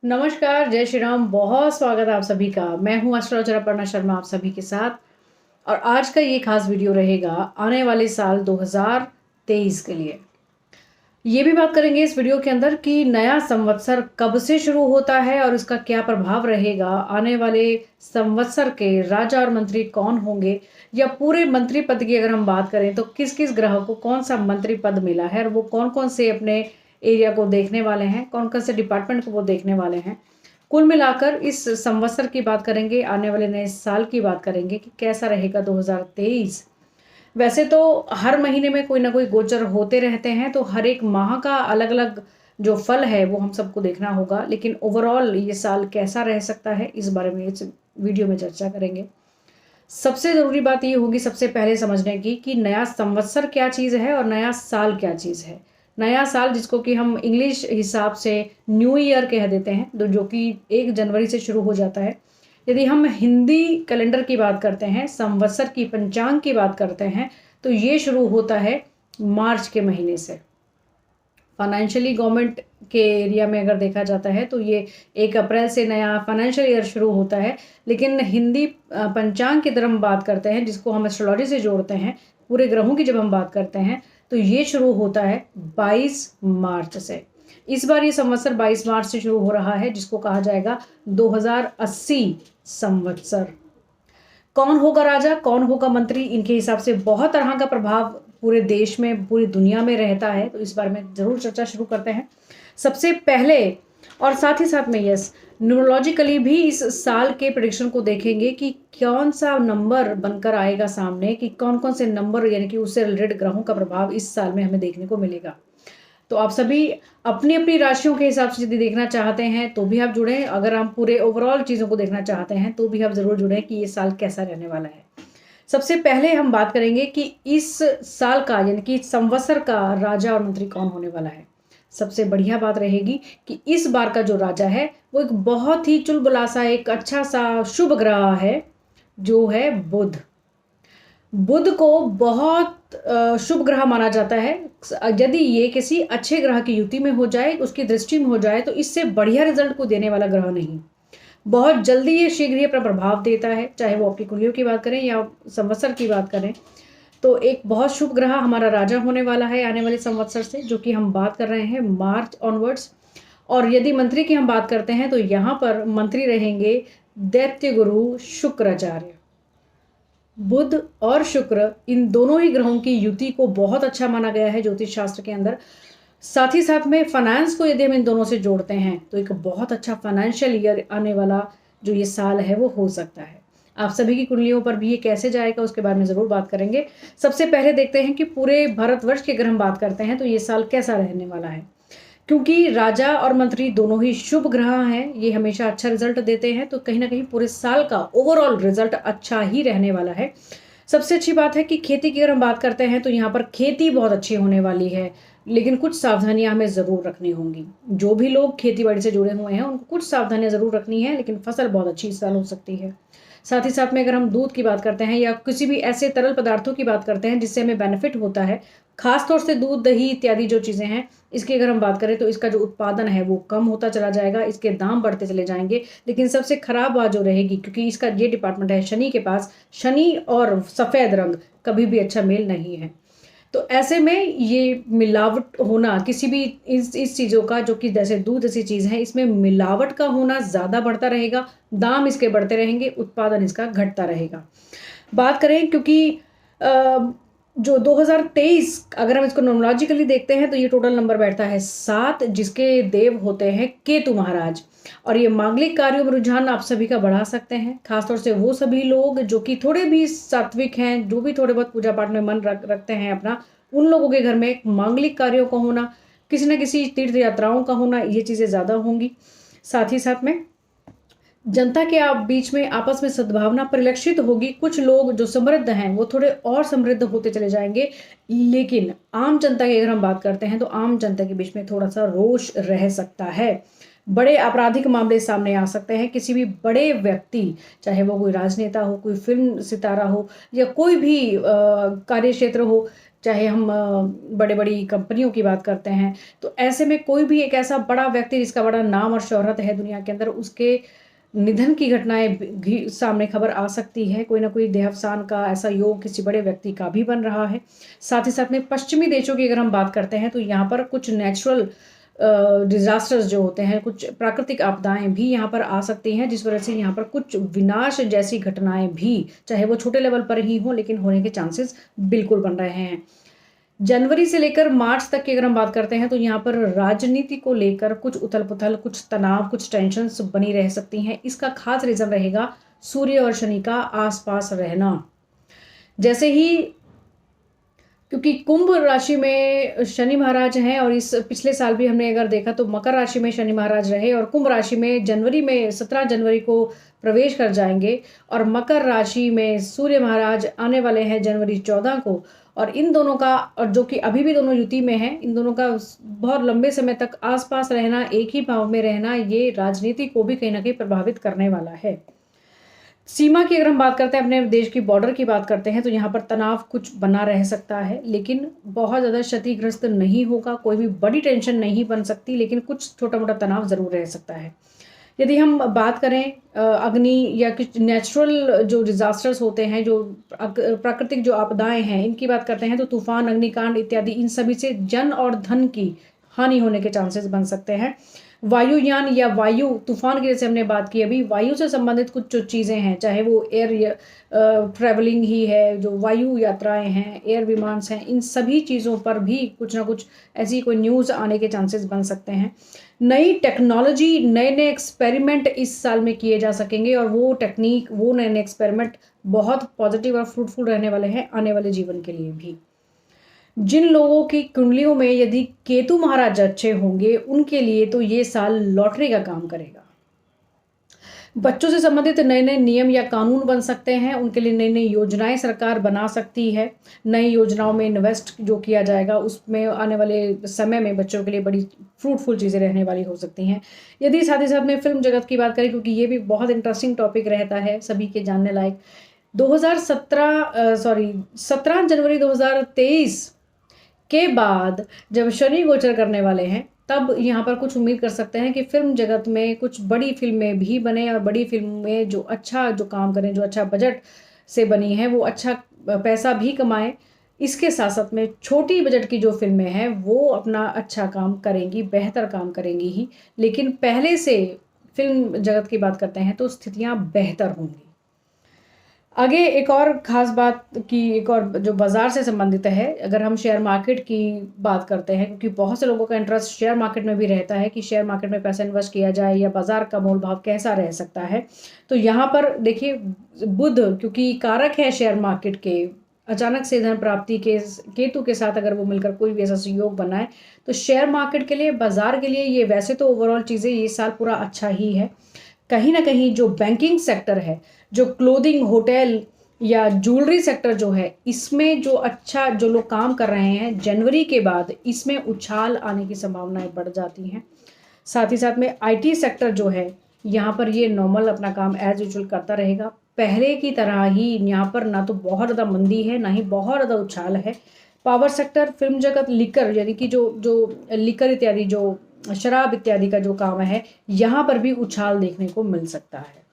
नमस्कार, जय श्री राम। बहुत स्वागत है आप सभी का। मैं हूँ एस्ट्रोलॉजर अपर्णा शर्मा आप सभी के साथ। और आज का ये खास वीडियो रहेगा आने वाले साल 2023 के लिए। ये भी बात करेंगे इस वीडियो के अंदर कि नया संवत्सर कब से शुरू होता है और इसका क्या प्रभाव रहेगा। आने वाले संवत्सर के राजा और मंत्री कौन होंगे, या पूरे मंत्री पद की अगर हम बात करें तो किस किस ग्रह को कौन सा मंत्री पद मिला है और वो कौन कौन से अपने एरिया को देखने वाले हैं, कौन कौन से डिपार्टमेंट को वो देखने वाले हैं। कुल मिलाकर इस संवत्सर की बात करेंगे, आने वाले नए साल की बात करेंगे कि कैसा रहेगा 2023। वैसे तो हर महीने में कोई ना कोई गोचर होते रहते हैं, तो हर एक माह का अलग अलग जो फल है वो हम सबको देखना होगा, लेकिन ओवरऑल ये साल कैसा रह सकता है इस बारे में इस वीडियो में चर्चा करेंगे। सबसे ज़रूरी बात ये होगी सबसे पहले समझने की कि नया संवत्सर क्या चीज़ है और नया साल क्या चीज़ है। नया साल जिसको कि हम इंग्लिश हिसाब से न्यू ईयर कह देते हैं, तो जो कि 1 जनवरी से शुरू हो जाता है। यदि हम हिंदी कैलेंडर की बात करते हैं, संवत्सर की पंचांग की बात करते हैं, तो ये शुरू होता है मार्च के महीने से। फाइनेंशियली गवर्नमेंट के एरिया में अगर देखा जाता है तो ये 1 अप्रैल से नया फाइनेंशियल ईयर शुरू होता है। लेकिन हिंदी पंचांग की तरह हम बात करते हैं, जिसको हम एस्ट्रोलॉजी से जोड़ते हैं, पूरे ग्रहों की जब हम बात करते हैं तो ये शुरू होता है 22 मार्च से। इस बार ये संवत्सर 22 मार्च से शुरू हो रहा है, जिसको कहा जाएगा 2080 संवत्सर। कौन होगा राजा, कौन होगा मंत्री, इनके हिसाब से बहुत तरह का प्रभाव पूरे देश में, पूरी दुनिया में रहता है। तो इस बारे में ज़रूर चर्चा शुरू करते हैं। सबसे पहले और साथ ही साथ में न्यूमरोलॉजिकली भी इस साल के प्रेडिक्शन को देखेंगे कि कौन सा नंबर बनकर आएगा सामने, कि कौन कौन से नंबर यानी कि उससे रिलेटेड ग्रहों का प्रभाव इस साल में हमें देखने को मिलेगा। तो आप सभी अपनी अपनी राशियों के हिसाब से यदि देखना चाहते हैं तो भी आप जुड़ें, अगर हम पूरे ओवरऑल चीज़ों को देखना चाहते हैं तो भी आप ज़रूर जुड़ें कि ये साल कैसा रहने वाला है। सबसे पहले हम बात करेंगे कि इस साल का यानी कि संवत्सर का राजा और मंत्री कौन होने वाला है। सबसे बढ़िया बात रहेगी कि इस बार का जो राजा है वो एक बहुत ही चुलबुला सा, एक अच्छा सा शुभ ग्रह है, जो है बुध। बुध को बहुत शुभ ग्रह माना जाता है। यदि ये किसी अच्छे ग्रह की युति में हो जाए, उसकी दृष्टि में हो जाए, तो इससे बढ़िया रिजल्ट को देने वाला ग्रह नहीं। बहुत जल्दी ये शीघ्र ही अपना प्रभाव देता है, चाहे वो आपकी कुंडलियों की बात करें या संवत्सर की बात करें। तो एक बहुत शुभ ग्रह हमारा राजा होने वाला है आने वाले संवत्सर से, जो कि हम बात कर रहे हैं मार्च ऑनवर्ड्स। और यदि मंत्री की हम बात करते हैं तो यहाँ पर मंत्री रहेंगे दैत्य गुरु शुक्राचार्य। बुध और शुक्र इन दोनों ही ग्रहों की युति को बहुत अच्छा माना गया है ज्योतिष शास्त्र के अंदर। साथ ही साथ में फाइनेंस को यदि हम इन दोनों से जोड़ते हैं तो एक बहुत अच्छा फाइनेंशियल ईयर आने वाला जो ये साल है वो हो सकता है। आप सभी की कुंडलियों पर भी ये कैसे जाएगा उसके बारे में ज़रूर बात करेंगे। सबसे पहले देखते हैं कि पूरे भारतवर्ष की अगर हम बात करते हैं तो ये साल कैसा रहने वाला है। क्योंकि राजा और मंत्री दोनों ही शुभ ग्रह हैं, ये हमेशा अच्छा रिजल्ट देते हैं, तो कहीं ना कहीं पूरे साल का ओवरऑल रिजल्ट अच्छा ही रहने वाला है। सबसे अच्छी बात है कि खेती की अगर हम बात करते हैं तो यहाँ पर खेती बहुत अच्छी होने वाली है, लेकिन कुछ सावधानियां हमें ज़रूर रखनी होंगी। जो भी लोग खेती बाड़ी से जुड़े हुए हैं उनको कुछ सावधानियां ज़रूर रखनी है, लेकिन फसल बहुत अच्छी इस साल हो सकती है। साथ ही साथ में अगर हम दूध की बात करते हैं या किसी भी ऐसे तरल पदार्थों की बात करते हैं जिससे हमें बेनिफिट होता है, खासतौर से दूध, दही इत्यादि जो चीज़ें हैं, इसकी अगर हम बात करें तो इसका जो उत्पादन है वो कम होता चला जाएगा, इसके दाम बढ़ते चले जाएंगे। लेकिन सबसे खराब बात जो रहेगी, क्योंकि इसका ये डिपार्टमेंट है शनि के पास, शनि और सफ़ेद रंग कभी भी अच्छा मेल नहीं है। तो ऐसे में ये मिलावट होना किसी भी इस चीज़ों का, जो कि जैसे दूध ऐसी चीज़ है, इसमें मिलावट का होना ज़्यादा बढ़ता रहेगा, दाम इसके बढ़ते रहेंगे, उत्पादन इसका घटता रहेगा। बात करें क्योंकि जो 2023 अगर हम इसको न्यूमरोलॉजिकली देखते हैं तो ये टोटल नंबर बैठता है 7, जिसके देव होते हैं केतु महाराज। और ये मांगलिक कार्यों में रुझान आप सभी का बढ़ा सकते हैं, खासतौर से वो सभी लोग जो कि थोड़े भी सात्विक हैं, जो भी थोड़े बहुत पूजा पाठ में मन रखते हैं अपना, उन लोगों के घर में मांगलिक कार्यों का होना, किसी न किसी तीर्थ यात्राओं का होना, ये चीज़ें ज़्यादा होंगी। साथ ही साथ में जनता के आप बीच में आपस में सद्भावना परिलक्षित होगी। कुछ लोग जो समृद्ध हैं वो थोड़े और समृद्ध होते चले जाएंगे, लेकिन आम जनता की अगर हम बात करते हैं तो आम जनता के बीच में थोड़ा सा रोष रह सकता है। बड़े आपराधिक मामले सामने आ सकते हैं। किसी भी बड़े व्यक्ति, चाहे वो कोई राजनेता हो, कोई फिल्म सितारा हो, या कोई भी कार्य क्षेत्र हो, चाहे हम बड़े बड़ी कंपनियों की बात करते हैं, तो ऐसे में कोई भी एक ऐसा बड़ा व्यक्ति जिसका बड़ा नाम और शोहरत है दुनिया के अंदर, उसके निधन की घटनाएँ भी सामने खबर आ सकती है। कोई ना कोई देहावसान का ऐसा योग किसी बड़े व्यक्ति का भी बन रहा है। साथ ही साथ में पश्चिमी देशों की अगर हम बात करते हैं, तो यहाँ पर कुछ नेचुरल डिज़ास्टर्स जो होते हैं, कुछ प्राकृतिक आपदाएँ भी यहाँ पर आ सकती हैं, जिस वजह से यहाँ पर कुछ विनाश जैसी घटनाएँ भी, चाहे वो छोटे लेवल पर ही हों, लेकिन होने के चांसेस बिल्कुल बन रहे हैं। जनवरी से लेकर मार्च तक की अगर हम बात करते हैं, तो यहाँ पर राजनीति को लेकर कुछ उथल-पुथल, कुछ तनाव, कुछ टेंशन्स बनी रह सकती हैं। इसका खास रीज़न रहेगा सूर्य और शनि का आस-पास रहना। जैसे ही, क्योंकि कुंभ राशि में शनि महाराज हैं, और इस पिछले साल भी हमने अगर देखा तो मकर राशि में शनि महाराज रहे, और कुंभ राशि में जनवरी में 17 जनवरी को प्रवेश कर जाएंगे, और मकर राशि में सूर्य महाराज आने वाले हैं जनवरी 14 को। और इन दोनों का, और जो कि अभी भी दोनों युति में हैं, इन दोनों का बहुत लंबे समय तक आसपास रहना, एक ही भाव में रहना, ये राजनीति को भी कहीं ना कहीं प्रभावित करने वाला है। सीमा की अगर हम बात करते हैं, अपने देश की बॉर्डर की बात करते हैं, तो यहाँ पर तनाव कुछ बना रह सकता है, लेकिन बहुत ज़्यादा क्षतिग्रस्त नहीं होगा, कोई भी बड़ी टेंशन नहीं बन सकती, लेकिन कुछ छोटा मोटा तनाव ज़रूर रह सकता है। यदि हम बात करें अग्नि या कुछ नेचुरल जो डिज़ास्टर्स होते हैं, जो प्राकृतिक जो आपदाएं हैं, इनकी बात करते हैं, तो तूफान, अग्निकांड इत्यादि, इन सभी से जन और धन की हानि होने के चांसेस बन सकते हैं। वायुयान या वायु तूफान की जैसे हमने बात की अभी, वायु से संबंधित कुछ जो चीज़ें हैं, चाहे वो एयर ट्रैवलिंग ही है, जो वायु यात्राएं हैं, एयर विमान्स हैं, इन सभी चीज़ों पर भी कुछ ना कुछ ऐसी कोई न्यूज़ आने के चांसेस बन सकते हैं। नई टेक्नोलॉजी, नए नए एक्सपेरिमेंट इस साल में किए जा सकेंगे, और वो टेक्निक, वो नए नए एक्सपेरिमेंट बहुत पॉजिटिव और फ्रूटफुल रहने वाले हैं आने वाले जीवन के लिए भी। जिन लोगों की कुंडलियों में यदि केतु महाराज अच्छे होंगे, उनके लिए तो ये साल लॉटरी का काम करेगा। बच्चों से संबंधित नए नए नियम या कानून बन सकते हैं, उनके लिए नई नई योजनाएं सरकार बना सकती है। नई योजनाओं में इन्वेस्ट जो किया जाएगा, उसमें आने वाले समय में बच्चों के लिए बड़ी फ्रूटफुल चीज़ें रहने वाली हो सकती हैं। यदि साथ ही साथ में फिल्म जगत की बात करें, क्योंकि ये भी बहुत इंटरेस्टिंग टॉपिक रहता है, सभी के जानने लायक, 17 जनवरी 2023 के बाद जब शनि गोचर करने वाले हैं, तब यहाँ पर कुछ उम्मीद कर सकते हैं कि फिल्म जगत में कुछ बड़ी फिल्में भी बने, और बड़ी फिल्में जो अच्छा जो काम करें, जो अच्छा बजट से बनी है, वो अच्छा पैसा भी कमाएं। इसके साथ साथ में छोटी बजट की जो फिल्में हैं, वो अपना अच्छा काम करेंगी, बेहतर काम करेंगी ही, लेकिन पहले से फिल्म जगत की बात करते हैं तो स्थितियाँ बेहतर होंगी। आगे एक और ख़ास बात की, एक और जो बाज़ार से संबंधित है, अगर हम शेयर मार्केट की बात करते हैं, क्योंकि बहुत से लोगों का इंटरेस्ट शेयर मार्केट में भी रहता है कि शेयर मार्केट में पैसा इन्वेस्ट किया जाए, या बाज़ार का मोल भाव कैसा रह सकता है। तो यहाँ पर देखिए, बुध क्योंकि कारक है शेयर मार्केट के, अचानक से धन प्राप्ति के केतु के साथ अगर वो मिलकर कोई भी ऐसा सहयोग बनाए, तो शेयर मार्केट के लिए, बाज़ार के लिए, ये वैसे तो ओवरऑल चीज़ें ये साल पूरा अच्छा ही है। कहीं ना कहीं जो बैंकिंग सेक्टर है, जो क्लोथिंग, होटल या ज्वेलरी सेक्टर जो है, इसमें जो अच्छा जो लोग काम कर रहे हैं, जनवरी के बाद इसमें उछाल आने की संभावनाएं बढ़ जाती हैं। साथ ही साथ में आईटी सेक्टर जो है, यहाँ पर ये नॉर्मल अपना काम एज यूजुअल करता रहेगा। पहले की तरह ही यहाँ पर ना तो बहुत ज़्यादा मंदी है, ना ही बहुत ज़्यादा उछाल है। पावर सेक्टर, फिल्म जगत, लिकर यानी कि जो लिकर इत्यादि, जो शराब इत्यादि का जो काम है, यहाँ पर भी उछाल देखने को मिल सकता है।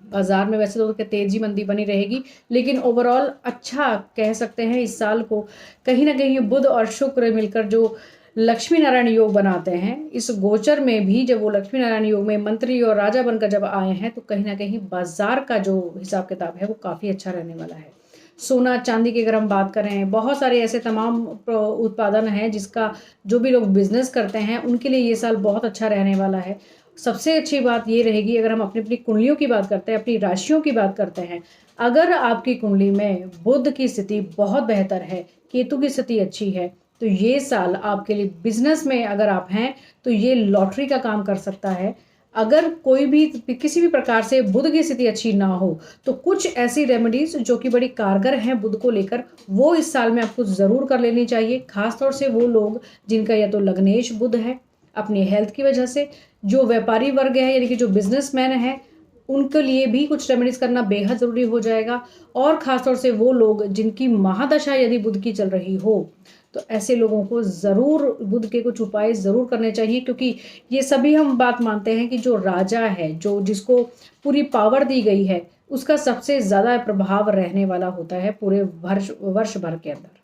बाजार में वैसे तो तेजी मंदी बनी रहेगी, लेकिन ओवरऑल अच्छा कह सकते हैं इस साल को। कहीं ना कहीं बुध और शुक्र मिलकर जो लक्ष्मी नारायण योग बनाते हैं, इस गोचर में भी जब वो लक्ष्मी नारायण योग में मंत्री और राजा बनकर जब आए हैं, तो कहीं ना कहीं बाजार का जो हिसाब किताब है वो काफ़ी अच्छा रहने वाला है। सोना चांदी की अगर हम बात करें, बहुत सारे ऐसे तमाम उत्पादन हैं जिसका जो भी लोग बिजनेस करते हैं, उनके लिए ये साल बहुत अच्छा रहने वाला है। सबसे अच्छी बात ये रहेगी, अगर हम अपनी अपनी कुंडलियों की बात करते हैं, अपनी राशियों की बात करते हैं, अगर आपकी कुंडली में बुध की स्थिति बहुत बेहतर है, केतु की स्थिति अच्छी है, तो ये साल आपके लिए बिजनेस में अगर आप हैं तो ये लॉटरी का काम कर सकता है। अगर कोई भी किसी भी प्रकार से बुध की स्थिति अच्छी ना हो, तो कुछ ऐसी रेमेडीज जो कि बड़ी कारगर हैं बुध को लेकर, वो इस साल में आपको ज़रूर कर लेनी चाहिए। खासतौर से वो लोग जिनका या तो लग्नेश बुध है अपनी हेल्थ की वजह से, जो व्यापारी वर्ग है यानी कि जो बिजनेसमैन है, उनके लिए भी कुछ रेमेडीज करना बेहद ज़रूरी हो जाएगा। और ख़ासतौर से वो लोग जिनकी महादशा यदि बुध की चल रही हो, तो ऐसे लोगों को ज़रूर बुध के कुछ उपाय ज़रूर करने चाहिए, क्योंकि ये सभी हम बात मानते हैं कि जो राजा है, जो जिसको पूरी पावर दी गई है, उसका सबसे ज़्यादा प्रभाव रहने वाला होता है पूरे वर्ष भर के अंदर।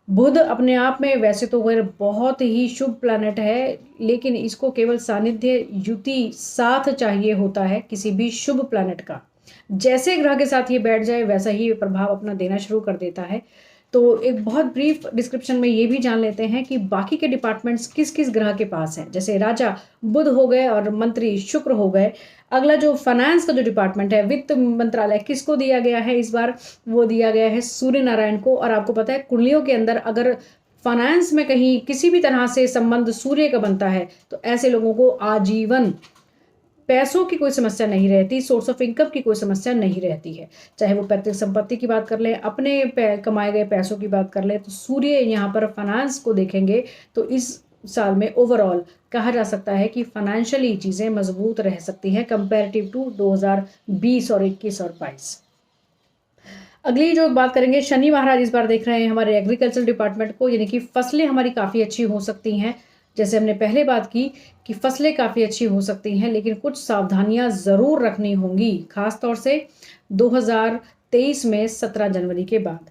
बुध अपने आप में वैसे तो वह बहुत ही शुभ प्लैनेट है, लेकिन इसको केवल सानिध्य, युति, साथ चाहिए होता है किसी भी शुभ प्लैनेट का। जैसे ग्रह के साथ ये बैठ जाए वैसा ही प्रभाव अपना देना शुरू कर देता है। तो एक बहुत ब्रीफ डिस्क्रिप्शन में ये भी जान लेते हैं कि बाकी के डिपार्टमेंट्स किस किस ग्रह के पास हैं। जैसे राजा बुध हो गए और मंत्री शुक्र हो गए। अगला जो फाइनेंस का जो डिपार्टमेंट है, वित्त मंत्रालय, किसको दिया गया है इस बार? वो दिया गया है सूर्य नारायण को। और आपको पता है कुंडलियों के अंदर अगर फाइनेंस में कहीं किसी भी तरह से संबंध सूर्य का बनता है तो ऐसे लोगों को आजीवन पैसों की कोई समस्या नहीं रहती, सोर्स ऑफ इनकम की कोई समस्या नहीं रहती है। चाहे वो पैतृक संपत्ति की बात कर लें, अपने कमाए गए पैसों की बात कर लें, तो सूर्य यहाँ पर फाइनेंस को देखेंगे तो इस साल में ओवरऑल कहा जा सकता है कि फाइनेंशियली चीज़ें मजबूत रह सकती हैं कंपैरेटिव टू 2020 और 21 और 22। अगली जो बात करेंगे, शनि महाराज इस बार देख रहे हैं हमारे एग्रीकल्चर डिपार्टमेंट को, यानी कि फसलें हमारी काफ़ी अच्छी हो सकती हैं। जैसे हमने पहले बात की कि फसलें काफ़ी अच्छी हो सकती हैं, लेकिन कुछ सावधानियां ज़रूर रखनी होंगी, ख़ास तौर से 2023 में 17 जनवरी के बाद।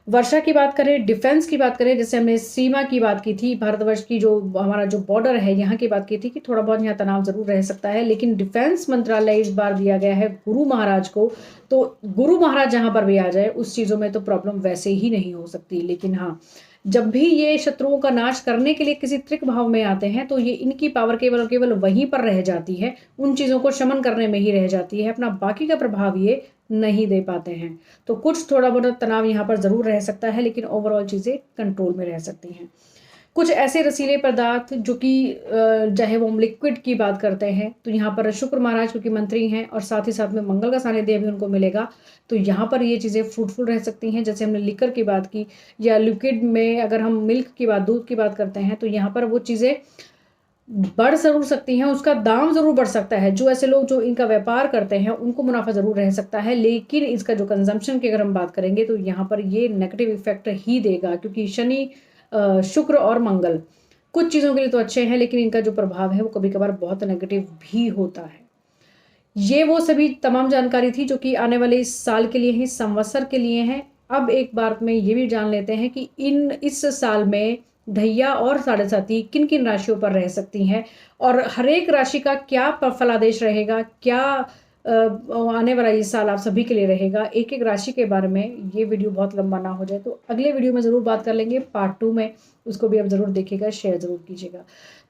वर्षा की बात करें, डिफेंस की बात करें, जैसे हमने सीमा की बात की थी, भारतवर्ष की जो हमारा जो बॉर्डर है यहाँ की बात की थी कि थोड़ा बहुत यहाँ तनाव जरूर रह सकता है, लेकिन डिफेंस मंत्रालय इस बार दिया गया है गुरु महाराज को। तो गुरु महाराज जहाँ पर भी आ जाए उस चीज़ों में तो प्रॉब्लम वैसे ही नहीं हो सकती। लेकिन हाँ, जब भी ये शत्रुओं का नाश करने के लिए किसी त्रिक भाव में आते हैं तो ये इनकी पावर केवल और केवल वहीं पर रह जाती है, उन चीज़ों को शमन करने में ही रह जाती है, अपना बाकी का प्रभाव ये नहीं दे पाते हैं। तो कुछ थोड़ा बहुत तनाव यहाँ पर ज़रूर रह सकता है, लेकिन ओवरऑल चीज़ें कंट्रोल में रह सकती हैं। कुछ ऐसे रसीले पदार्थ जो कि चाहे वो हम लिक्विड की बात करते हैं, तो यहाँ पर शुक्र महाराज क्योंकि मंत्री हैं और साथ ही साथ में मंगल का सानिध्य भी उनको मिलेगा, तो यहाँ पर ये चीज़ें फ्रूटफुल रह सकती हैं। जैसे हमने लिकर की बात की, या लिक्विड में अगर हम मिल्क की बात, दूध की बात करते हैं, तो यहाँ पर वो चीज़ें बढ़ ज़रूर सकती हैं, उसका दाम ज़रूर बढ़ सकता है। जो ऐसे लोग जो इनका व्यापार करते हैं उनको मुनाफा ज़रूर रह सकता है, लेकिन इसका जो कंजम्पशन की अगर हम बात करेंगे तो यहाँ पर ये नेगेटिव इफेक्ट ही देगा, क्योंकि शनि, शुक्र और मंगल कुछ चीज़ों के लिए तो अच्छे हैं, लेकिन इनका जो प्रभाव है वो कभी कभार बहुत नेगेटिव भी होता है। ये वो सभी तमाम जानकारी थी जो कि आने वाले इस साल के लिए है, इस संवत्सर के लिए है। अब एक बार में ये भी जान लेते हैं कि इस साल में ढैया और साढ़े साथी किन किन राशियों पर रह सकती हैं और हर एक राशि का क्या फलादेश रहेगा, क्या आने वाला ये साल आप सभी के लिए रहेगा। एक एक राशि के बारे में ये वीडियो बहुत लंबा ना हो जाए तो अगले वीडियो में ज़रूर बात कर लेंगे, पार्ट 2 में। उसको भी आप ज़रूर देखिएगा, शेयर ज़रूर कीजिएगा।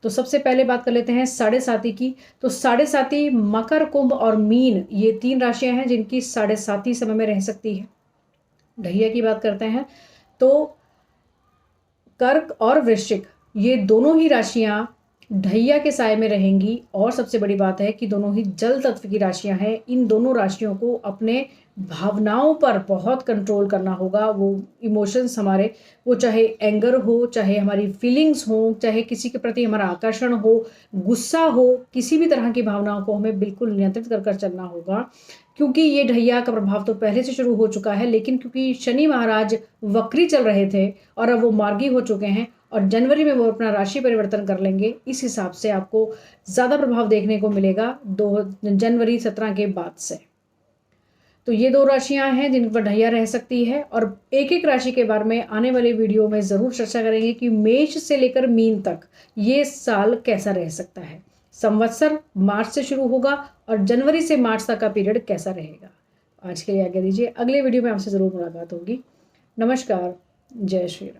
तो सबसे पहले बात कर लेते हैं साढ़े साथी की। तो साढ़े साथी मकर, कुंभ और मीन, ये 3 राशियां हैं जिनकी साढ़े साथी समय में रह सकती है। ढैया की बात करते हैं तो कर्क और वृश्चिक, ये दोनों ही राशियां ढैया के साए में रहेंगी। और सबसे बड़ी बात है कि दोनों ही जल तत्व की राशियां हैं। इन दोनों राशियों को अपने भावनाओं पर बहुत कंट्रोल करना होगा। वो इमोशंस हमारे, वो चाहे एंगर हो, चाहे हमारी फीलिंग्स हो, चाहे किसी के प्रति हमारा आकर्षण हो, गुस्सा हो, किसी भी तरह की भावनाओं को हमें बिल्कुल नियंत्रित कर कर चलना होगा। क्योंकि ये ढैया का प्रभाव तो पहले से शुरू हो चुका है, लेकिन क्योंकि शनि महाराज वक्री चल रहे थे और अब वो मार्गी हो चुके हैं और जनवरी में वो अपना राशि परिवर्तन कर लेंगे, इस हिसाब से आपको ज़्यादा प्रभाव देखने को मिलेगा 2 जनवरी 17 के बाद से। तो ये 2 राशियां हैं जिन पर ढैया रह सकती है। और एक एक राशि के बारे में आने वाले वीडियो में ज़रूर चर्चा करेंगे कि मेष से लेकर मीन तक ये साल कैसा रह सकता है। संवत्सर मार्च से शुरू होगा और जनवरी से मार्च तक का पीरियड कैसा रहेगा। आज के लिए आज्ञा दीजिए, अगले वीडियो में आपसे ज़रूर मुलाकात होगी। नमस्कार, जय श्री राम।